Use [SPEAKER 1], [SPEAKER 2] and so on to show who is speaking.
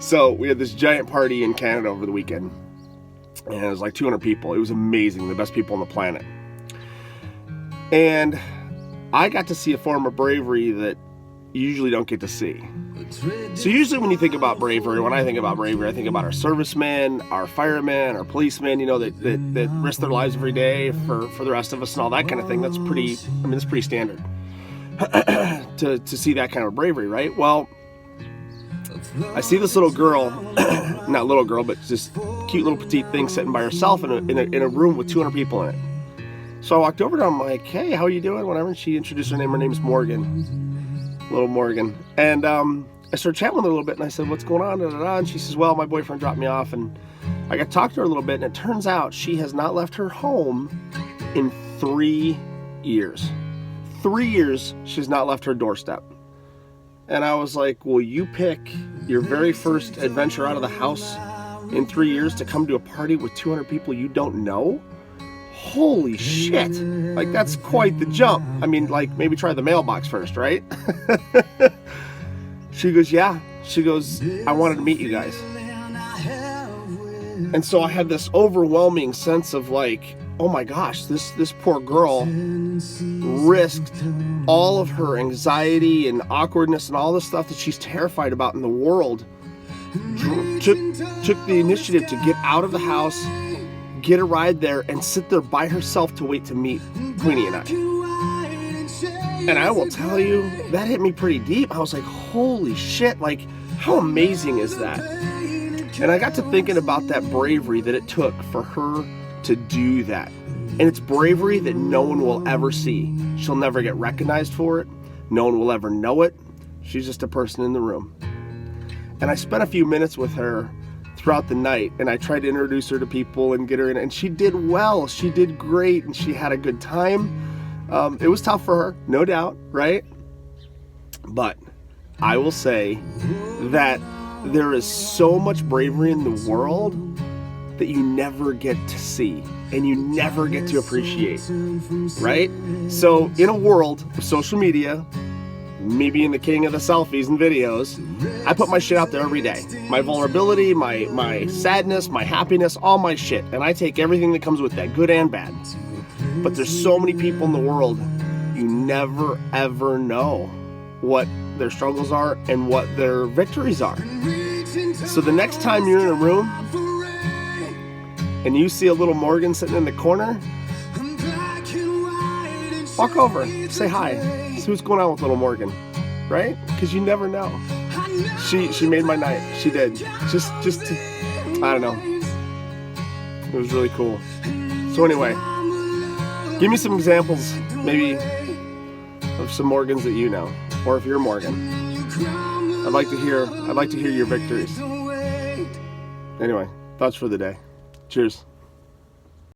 [SPEAKER 1] So we had this giant party in Canada over the weekend, and it was like 200 people. It was amazing, the best people on the planet. And I got to see a form of bravery that you usually don't get to see. So usually when you think about bravery, when I think about bravery, I think about our servicemen, our firemen, our policemen, that risk their lives every day for the rest of us and all that kind of thing. That's pretty standard to see that kind of bravery, right? Well, I see this little girl, not little girl, but just cute little petite thing sitting by herself in a room with 200 people in it. So I walked over to her, I'm like, hey, how are you doing? Whatever. And she introduced her name. Her name's Morgan. Little Morgan. And I started chatting with her a little bit, and I said, what's going on? And she says, well, my boyfriend dropped me off. And I got to talk to her a little bit, and it turns out she has not left her home in 3 years. 3 years she's not left her doorstep. And I was like, will you pick your very first adventure out of the house in 3 years to come to a party with 200 people you don't know? Holy shit. Like, that's quite the jump. I mean, like, maybe try the mailbox first, right? She goes, yeah. She goes, I wanted to meet you guys. And so I had this overwhelming sense of like, oh my gosh, this poor girl risked all of her anxiety and awkwardness and all the stuff that she's terrified about in the world, took the initiative to get out of the house, get a ride there, and sit there by herself to wait to meet Queenie and I. And I will tell you, that hit me pretty deep. I was like, holy shit, like, how amazing is that? And I got to thinking about that bravery that it took for her to do that. And it's bravery that no one will ever see. She'll never get recognized for it. No one will ever know it. She's just a person in the room. And I spent a few minutes with her throughout the night, and I tried to introduce her to people and get her in, and she did well. She did great, and she had a good time. It was tough for her, no doubt, right? But I will say that there is so much bravery in the world that you never get to see and you never get to appreciate, right? So in a world of social media, me being the king of the selfies and videos, I put my shit out there every day. My vulnerability, my sadness, my happiness, all my shit. And I take everything that comes with that, good and bad. But there's so many people in the world, you never ever know what their struggles are and what their victories are. So the next time you're in a room and you see a little Morgan sitting in the corner, walk over, say hi, see what's going on with little Morgan, right? Because you never know. She made my night. She did. Just to, I don't know. It was really cool. So anyway, give me some examples, maybe, of some Morgans that you know, or if you're Morgan. I'd like to hear your victories. Anyway, thoughts for the day. Cheers.